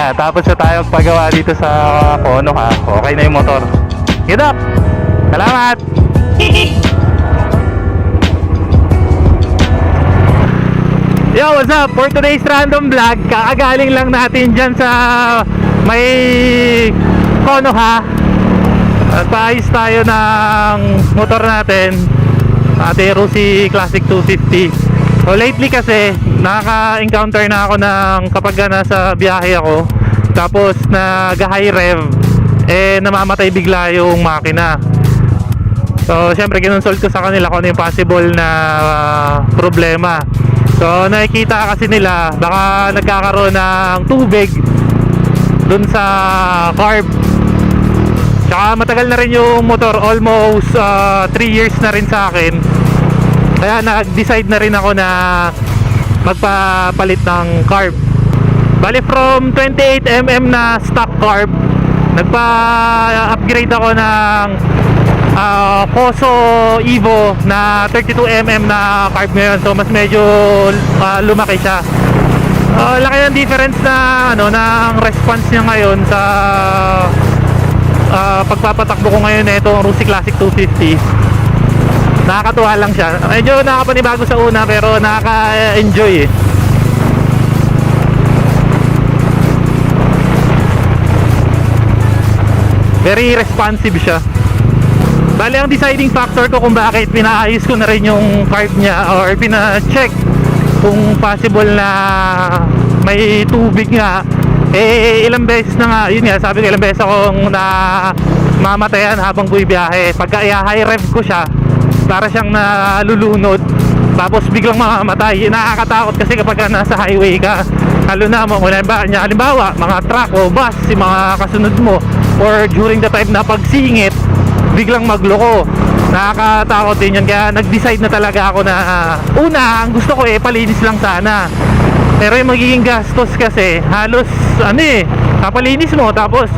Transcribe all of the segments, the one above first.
Yan, tapos na tayo pagawa dito sa Konoha. Okay na yung motor. Get up! Salamat! Yo, what's up? For today's random vlog, kakagaling lang natin dyan sa may Konoha. At paayos tayo ng motor natin, Ate Rusi Classic 250. So lately kasi nakaka-encounter na ako ng kapag nasa biyahe ako, tapos nag-high rev, namamatay bigla yung makina. So syempre kinonsult ko sa kanila kung ano yung possible na problema. So nakikita kasi nila baka nagkakaroon ng tubig dun sa carb. Tsaka matagal na rin yung motor, almost 3 years na rin sa akin. Kaya nag-decide na rin ako na magpapalit ng carb. Bali from 28mm na stock carb, nagpa-upgrade ako ng Poso Evo na 32mm na carb ngayon. So mas medyo lumaki siya. Laki ng difference na ng response niya ngayon sa pagpapatakbo ko ngayon na itong Rusi Classic 250. Nakakatuwa lang siya. Medyo nakapanibago sa una pero nakaka-enjoy eh. Very responsive siya. Bali ang deciding factor ko kung bakit pinaayos ko na rin yung carb niya or pina-check kung possible na may tubig nga, ilang beses na nga, yun nga, sabi ko ilang beses akong na mamatayan habang bumibiyahe. Pagka i-high rev ko siya, para siyang nalulunod tapos biglang mamamatay. Nakakatakot kasi kapag nasa highway ka, lalo na mo, halimbawa mga truck o bus, si mga kasunod mo, or during the time na pagsingit biglang magloko, nakakatakot din yun. Kaya nag-decide na talaga ako na una, ang gusto ko palinis lang sana, pero yung magiging gastos kasi halos papalinis mo tapos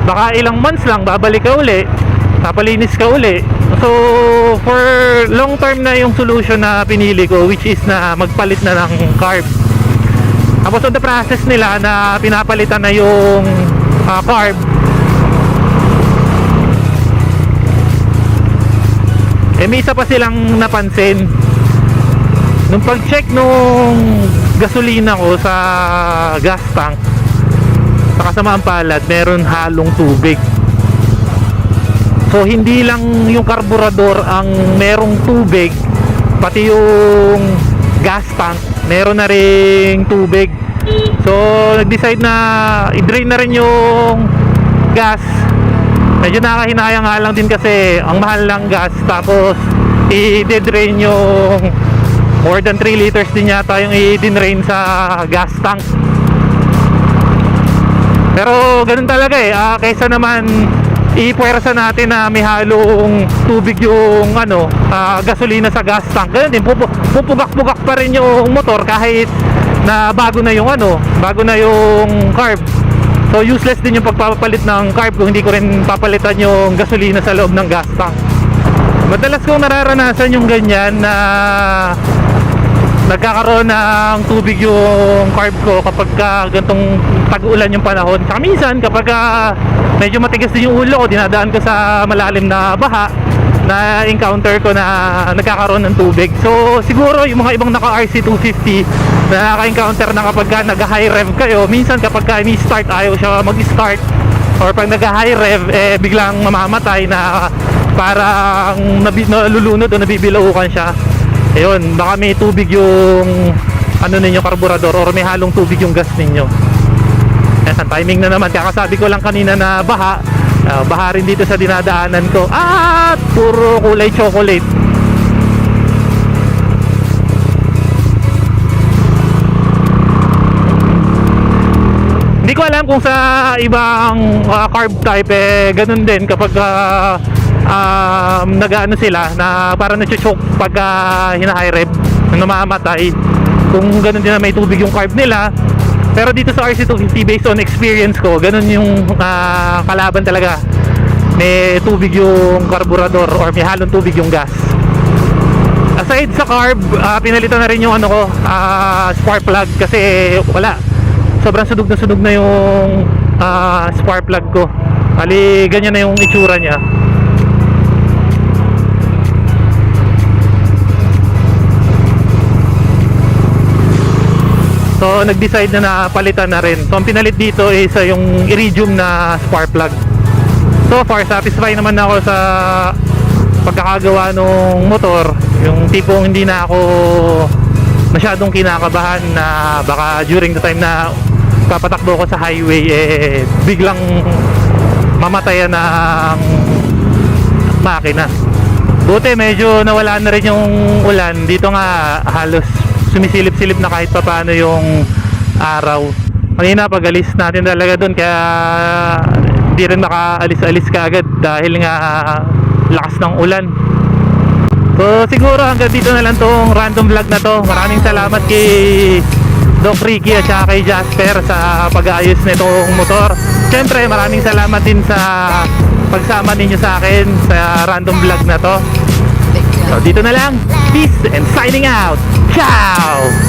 baka ilang months lang babalik ka uli, papalinis ka uli. So for long term na yung solution na pinili ko, which is na magpalit na ng carb. Tapos on the process nila na pinapalitan na yung carb, may isa pa silang napansin. Nung pag-check nung gasolina ko sa gas tank, sa kasamaan palad, meron halong tubig. So hindi lang yung karburador ang merong tubig, pati yung gas tank meron na ring tubig. So nag-decide na i-drain na rin yung gas. Medyo nakahinayang nga lang din kasi ang mahal ng gas, tapos i-drain yung more than 3 liters din yata yung i-drain sa gas tank. Pero ganun talaga kaysa naman ipuwersa natin na may halong tubig yung gasolina sa gas tank, ganun din, pupugak-pugak pa rin yung motor kahit na bago na yung carb. So useless din yung pagpapalit ng carb kung hindi ko rin papalitan yung gasolina sa loob ng gas tank. Madalas kong nararanasan yung ganyan na nagkakaroon ng tubig yung carb ko kapag ganitong tag-ulan yung panahon. Saka minsan kapag medyo matigas din yung ulo ko, dinadaan ko sa malalim na baha, na encounter ko na nagkakaroon ng tubig. So siguro yung mga ibang naka RC250 na naka-encounter na kapag nag-high rev kayo, minsan kapag ni-start ayaw siya mag-start, or pag nag-high rev biglang mamamatay na parang nalulunod o nabibilaukan siya. Ayun, baka may tubig yung ninyo karburador, or may halong tubig yung gas ninyo. Sa timing na naman, kakasabi ko lang kanina na baha rin dito sa dinadaanan ko. Puro kulay chocolate. Hindi ko alam kung sa ibang carb type ganun din kapag nag-ano sila na parang nag-choke pag hina-high rev, namamatay. Kung ganun din na may tubig yung carb nila. Pero dito sa RC250, based on experience ko, ganun yung kalaban talaga. May tubig yung karburador or may halong tubig yung gas. Aside sa carb, pinalitan na rin yung spark plug kasi wala. sobrang sunog na yung spark plug ko. Bali, ganyan na yung itsura niya. So nag-decide na palitan na rin. So ang pinalit dito is yung iridium na spark plug. So far satisfied naman ako sa pagkakagawa ng motor. Yung tipong hindi na ako masyadong kinakabahan na baka during the time na papatakbo ko sa highway biglang mamatayan ng makina. Buti medyo nawala na rin yung ulan. Dito nga halos sumisilip-silip na kahit pa paano yung araw. Kanina pag alis natin talaga doon, kaya hindi rin makaalis-alis ka agad dahil nga lakas ng ulan. So siguro hanggang dito na lang tong random vlog na to. Maraming salamat kay Doc Ricky at saka kay Jasper sa pag-aayos nitong motor. Siyempre maraming salamat din sa pagsama ninyo sa akin sa random vlog na to. So dito na lang. Peace and signing out. Ciao!